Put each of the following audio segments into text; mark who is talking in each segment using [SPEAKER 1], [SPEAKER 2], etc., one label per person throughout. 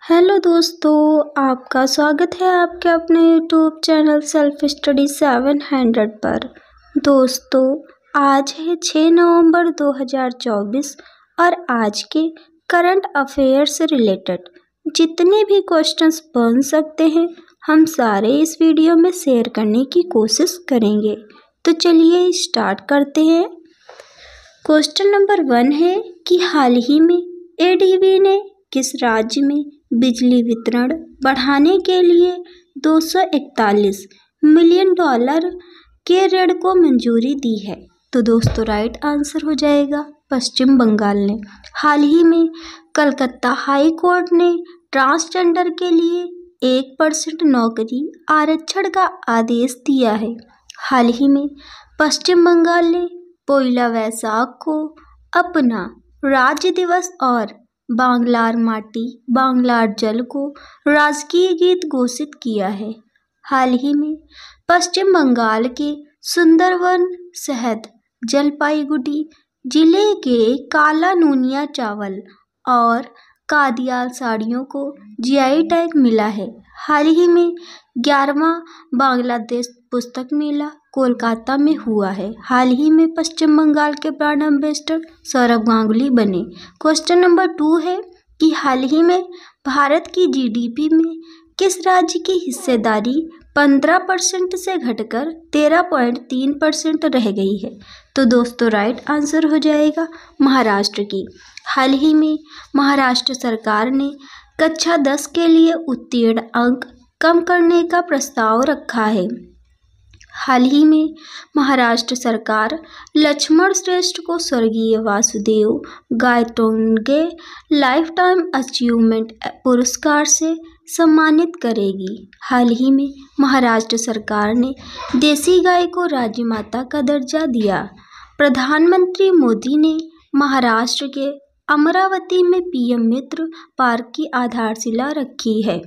[SPEAKER 1] Hello दोस्तों, आपका स्वागत है आपके अपने यूट्यूब चैनल सेल्फ स्टडी 700 पर। दोस्तों, आज है 6 नवंबर 2024 और आज के करंट अफेयर से रिलेटेड जितने भी क्वेश्चंस बन सकते हैं हम सारे इस वीडियो में शेयर करने की कोशिश करेंगे। तो चलिए स्टार्ट करते हैं। क्वेश्चन नंबर 1 है कि हाल ही में एडीबी ने किस राज्य में बिजली वितरण बढ़ाने के लिए 241 मिलियन डॉलर के ऋण को मंजूरी दी है? तो दोस्तों राइट आंसर हो जाएगा पश्चिम बंगाल ने। हाल ही में कलकत्ता हाई कोर्ट ने ट्रांसजेंडर के लिए 1% नौकरी आरक्षण का आदेश दिया है। हाल ही में पश्चिम बंगाल ने पोइला वैशाख को अपना राज्य दिवस और बांग्लार माटी बांग्लार जल को राजकीय गीत घोषित किया है। हाल ही में पश्चिम बंगाल के सुंदरवन शहद जलपाईगुड़ी जिले के काला नूनिया चावल और कादियाल साड़ियों को जीआई टैग मिला है। हाल ही में 11वां बांग्लादेश पुस्तक मेला कोलकाता में हुआ है। हाल ही में पश्चिम बंगाल के ब्रांड एम्बेसडर सौरभ गांगुली बने। क्वेश्चन नंबर 2 है कि हाल ही में भारत की जीडीपी में किस राज्य की हिस्सेदारी 15% से घटकर 13.3% रह गई है? तो दोस्तों राइट आंसर हो जाएगा महाराष्ट्र की। हाल ही में महाराष्ट्र सरकार ने कक्षा 10 के लिए उत्तीर्ण अंक कम करने का प्रस्ताव रखा है। हाल ही में महाराष्ट्र सरकार लक्ष्मण श्रेष्ठ को स्वर्गीय Vasudev Gaitonde life time achievement पुरस्कार से सम्मानित करेगी। हाल ही में महाराष्ट्र सरकार ने देसी गाय को राजमाता का दर्जा दिया। प्रधानमंत्री मोदी ने महाराष्ट्र के अमरावती में पीएम मित्र पार्क की आधारशिला रखी है।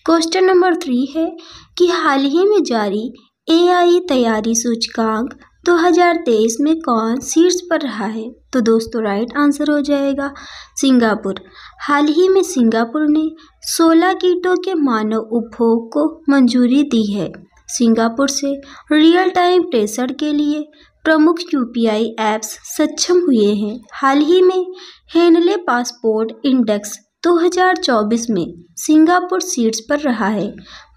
[SPEAKER 1] क्वेश्चन नंबर 3 है कि हाल ही में जारी एआई तैयारी सूचकांक 2023 में कौन शीर्ष पर रहा है? तो दोस्तों राइट आंसर हो जाएगा सिंगापुर। हाल ही में सिंगापुर ने 16 कीटों के मानव उपभोग को मंजूरी दी है। सिंगापुर से रियल टाइम प्रेषण के लिए प्रमुख यूपीआई ऐप्स सक्षम हुए हैं। हाल ही में हेनले पासपोर्ट इंडेक्स 2024 में सिंगापुर शीर्ष पर रहा है।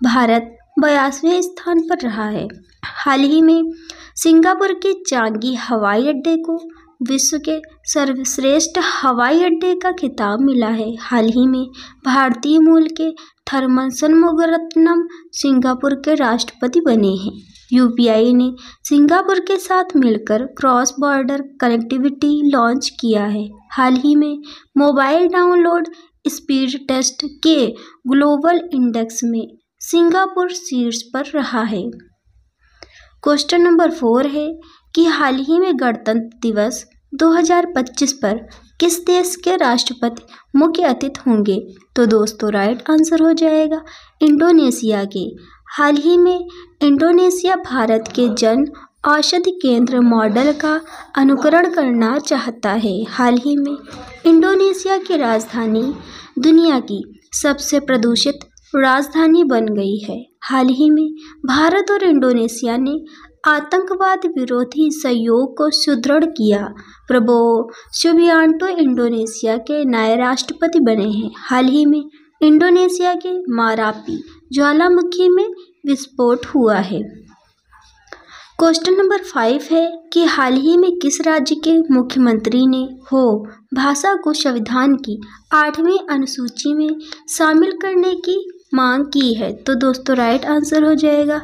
[SPEAKER 1] भारत 82वें स्थान पर रहा है। हाल ही में सिंगापुर के चांगी हवाई अड्डे को विश्व के सर्वश्रेष्ठ हवाई अड्डे का खिताब मिला है। हाल ही में भारतीय मूल के थरमन शनमुगारत्नम सिंगापुर के राष्ट्रपति बने हैं। यूपीआई ने सिंगापुर के साथ मिलकर क्रॉस बॉर्डर कनेक्टिविटी लॉन्च किया है। हाल ही में मोबाइल डाउनलोड स्पीड टेस्ट के ग्लोबल इंडेक्स में सिंगापुर शीर्ष पर रहा है। क्वेश्चन नंबर 4 है कि हाल ही में गणतंत्र दिवस 2025 पर किस देश के राष्ट्रपति मुख्य अतिथि होंगे? तो दोस्तों राइट आंसर हो जाएगा इंडोनेशिया के। हाल ही में इंडोनेशिया भारत के जन औषधि केंद्र मॉडल का अनुकरण करना चाहता है। हाल ही में इंडोनेशिया की राजधानी दुनिया की सबसे प्रदूषित राजधानी बन गई है। हाल ही में भारत और इंडोनेशिया ने आतंकवाद विरोधी सहयोग को सुदृढ़ किया। प्रबोवो सुबियांटो इंडोनेशिया के नए राष्ट्रपति बने हैं। हाल ही में इंडोनेशिया के मारापी ज्वालामुखी में विस्फोट हुआ है। क्वेश्चन नंबर 5 है कि हाल ही में किस राज्य के मुख्यमंत्री ने हो भाषा को संविधान की 8वीं अनुसूची में शामिल करने की मांग की है? तो दोस्तों राइट आंसर हो जाएगा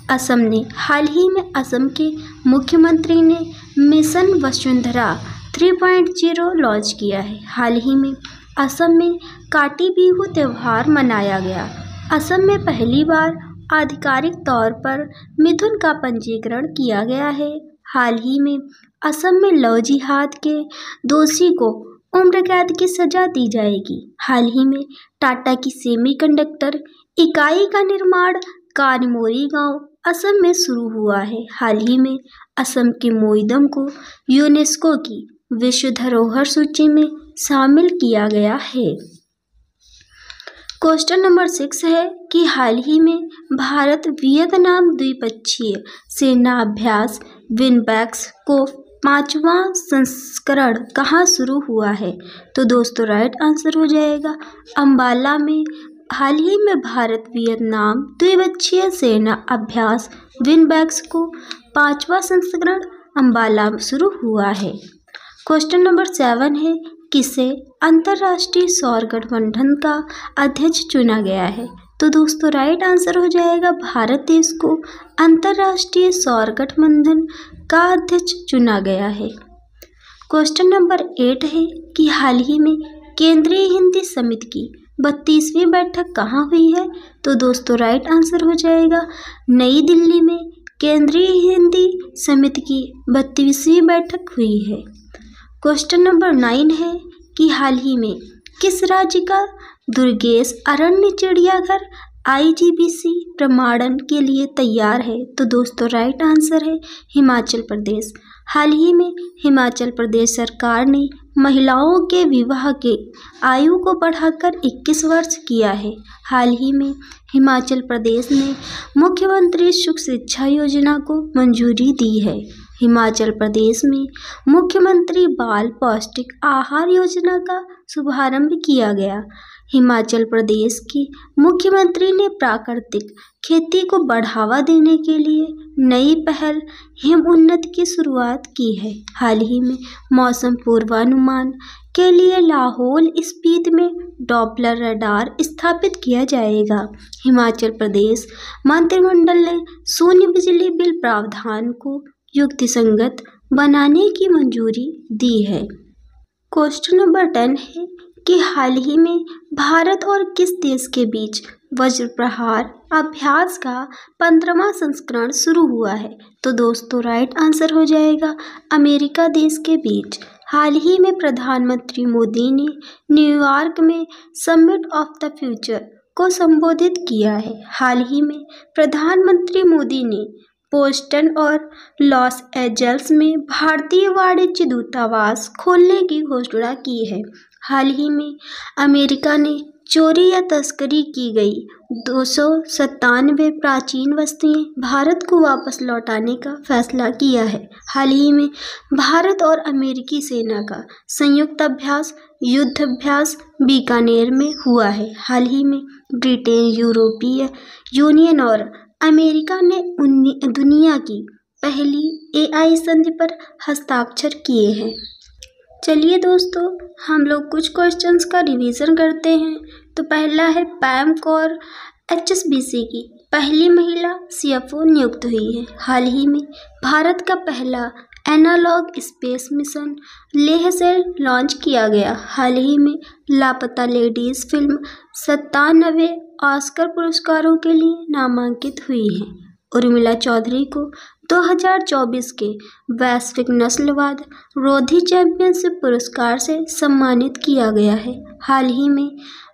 [SPEAKER 1] असम ने। हाल ही में असम के मुख्यमंत्री ने मिशन वसुंधरा 3.0 लॉन्च किया है। हाल ही में असम में काटी बिहू त्यौहार मनाया गया। असम में पहली बार आधिकारिक तौर पर मिथुन का पंजीकरण किया गया है। हाल ही में असम में लव जिहाद के दोषी को उम्र कैद की सजा दी जाएगी। हाल ही में टाटा की सेमीकंडक्टर इकाई का निर्माण कारीमोरी गांव असम में शुरू हुआ है। हाल ही में असम के मोईदम को यूनेस्को की विश्व धरोहर सूची में शामिल किया गया है। क्वेश्चन नंबर 6 है कि हाल ही में भारत वियतनाम द्विपक्षीय सेना अभ्यास विनबैक्स को 5वां संस्करण कहाँ शुरू हुआ है? तो दोस्तों राइट आंसर हो जाएगा अंबाला में। हाल ही में भारत वियतनाम द्विपक्षीय सेना अभ्यास विनबैक्स को 5वां संस्करण अंबाला में शुरू हुआ है। क्वेश्चन नंबर 7 है किसे अंतर्राष्ट्रीय सौर गठबंधन का अध्यक्ष चुना गया है? तो दोस्तों राइट आंसर हो जाएगा भारत देश को अंतर्राष्ट्रीय सौर गठबंधन का अध्यक्ष चुना गया है। क्वेश्चन नंबर 8 है कि हाल ही में केंद्रीय हिंदी समिति की 32वीं बैठक कहाँ हुई है? तो दोस्तों राइट आंसर हो जाएगा नई दिल्ली में केंद्रीय हिंदी समिति की 32वीं बैठक हुई है। क्वेश्चन नंबर 9 है कि हाल ही में किस राज्य का दुर्गेश अरण्य चिड़ियाघर IGBC प्रमाणन के लिए तैयार है? तो दोस्तों राइट आंसर है हिमाचल प्रदेश। हाल ही में हिमाचल प्रदेश सरकार ने महिलाओं के विवाह के आयु को बढ़ाकर 21 वर्ष किया है। हाल ही में हिमाचल प्रदेश ने मुख्यमंत्री सुख शिक्षा योजना को मंजूरी दी है। हिमाचल प्रदेश में मुख्यमंत्री बाल पौष्टिक आहार योजना का शुभारंभ किया गया। हिमाचल प्रदेश की मुख्यमंत्री ने प्राकृतिक खेती को बढ़ावा देने के लिए नई पहल हिम उन्नत की शुरुआत की है। हाल ही में मौसम पूर्वानुमान के लिए लाहौल स्पीति में डॉपलर रडार स्थापित किया जाएगा। हिमाचल प्रदेश मंत्रिमंडल ने शून्य बिजली बिल प्रावधान को युक्तिसंगत बनाने की मंजूरी दी है। क्वेश्चन नंबर 10 है कि हाल ही में भारत और किस देश के बीच वज्र प्रहार अभ्यास का 15वां संस्करण शुरू हुआ है? तो दोस्तों राइट आंसर हो जाएगा अमेरिका देश के बीच। हाल ही में प्रधानमंत्री मोदी ने न्यूयॉर्क में समिट ऑफ द फ्यूचर को संबोधित किया है। हाल ही में प्रधानमंत्री मोदी ने बोस्टन और लॉस एंजल्स में भारतीय वाणिज्य दूतावास खोलने की घोषणा की है। हाल ही में अमेरिका ने चोरी या तस्करी की गई 297 प्राचीन वस्तुएं भारत को वापस लौटाने का फैसला किया है। हाल ही में भारत और अमेरिकी सेना का संयुक्त अभ्यास युद्ध अभ्यास बीकानेर में हुआ है। हाल ही में ब्रिटेन, यूरोपीय यूनियन और अमेरिका ने दुनिया की पहली AI संधि पर हस्ताक्षर किए हैं। चलिए दोस्तों हम लोग कुछ क्वेश्चंस का रिवीजन करते हैं। तो पहला है पैम कौर HSBC की पहली महिला CFO नियुक्त हुई है। हाल ही में भारत का पहला एनालॉग स्पेस मिशन लेह से लॉन्च किया गया। हाल ही में लापता लेडीज फिल्म 97 ऑस्कर पुरस्कारों के लिए नामांकित हुई है। उर्मिला चौधरी को 2024 के वैश्विक नस्लवाद रोधी चैंपियनशिप पुरस्कार से सम्मानित किया गया है। हाल ही में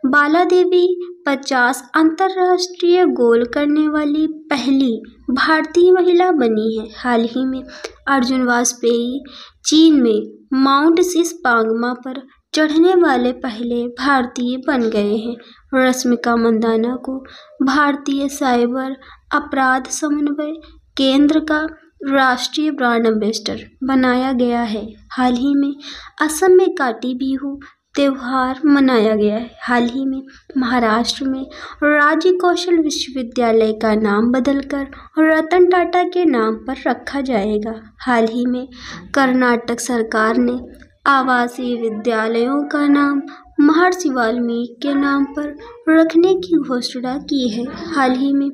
[SPEAKER 1] बाला देवी 50 अंतर्राष्ट्रीय गोल करने वाली पहली भारतीय महिला बनी है। हाल ही में अर्जुन वाजपेयी चीन में माउंट शीश पांगमा पर चढ़ने वाले पहले भारतीय बन गए हैं। रश्मिका मंदाना को भारतीय साइबर अपराध समन्वय केंद्र का राष्ट्रीय ब्रांड एम्बेसडर बनाया गया है। हाल ही में असम में काटी बिहू त्यौहार मनाया गया है। हाल ही में महाराष्ट्र में राज्य कौशल विश्वविद्यालय का नाम बदलकर रतन टाटा के नाम पर रखा जाएगा। हाल ही में कर्नाटक सरकार ने आवासीय विद्यालयों का नाम महर्षि वाल्मीकि के नाम पर रखने की घोषणा की है। हाल ही में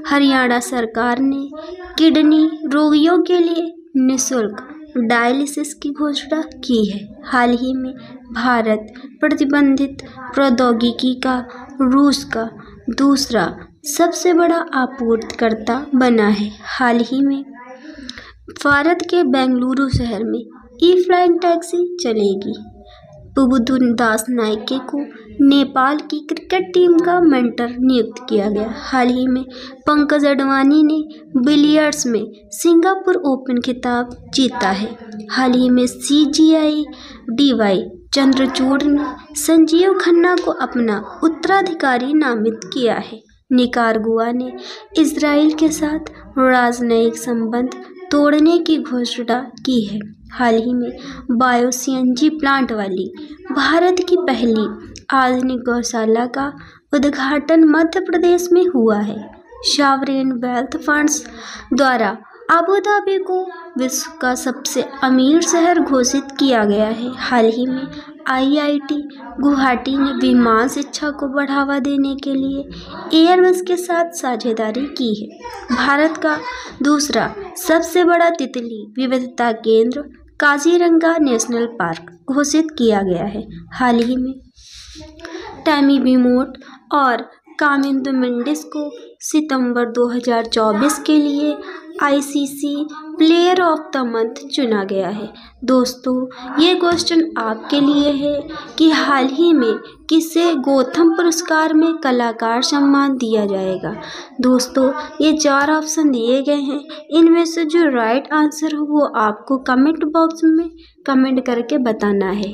[SPEAKER 1] हरियाणा सरकार ने किडनी रोगियों के लिए निःशुल्क डायलिसिस की घोषणा की है। हाल ही में भारत प्रतिबंधित प्रौद्योगिकी का रूस का दूसरा सबसे बड़ा आपूर्तिकर्ता बना है। हाल ही में भारत के बेंगलुरु शहर में ई-फ्लाइंग टैक्सी चलेगी। प्रबुद्धन दास नायके को नेपाल की क्रिकेट टीम का मेंटर नियुक्त किया गया। हाल ही में पंकज अडवाणी ने बिलियर्ड्स में सिंगापुर ओपन खिताब जीता है। हाल ही में CGI DY चंद्रचूड़ ने संजीव खन्ना को अपना उत्तराधिकारी नामित किया है। निकारागुआ ने इजराइल के साथ राजनयिक संबंध तोड़ने की घोषणा की है। हाल ही में बायो सीएनजी प्लांट वाली भारत की पहली आधुनिक गौशाला का उद्घाटन मध्य प्रदेश में हुआ है। सॉवरेन वेल्थ फंड्स द्वारा अबू धाबी को विश्व का सबसे अमीर शहर घोषित किया गया है। हाल ही में आईआईटी गुवाहाटी ने विमान शिक्षा को बढ़ावा देने के लिए एयरबस के साथ साझेदारी की है। भारत का दूसरा सबसे बड़ा तितली विविधता केंद्र काजीरंगा नेशनल पार्क घोषित किया गया है। हाल ही में टैमी विमोट और कामिंदु मेंडिस को सितंबर 2024 के लिए ICC player of the month चुना गया है। दोस्तों, ये क्वेश्चन आपके लिए है कि हाल ही में किसे गौतम पुरस्कार में कलाकार सम्मान दिया जाएगा। दोस्तों, ये 4 ऑप्शन दिए गए हैं, इनमें से जो राइट आंसर हो वो आपको कमेंट बॉक्स में कमेंट करके बताना है।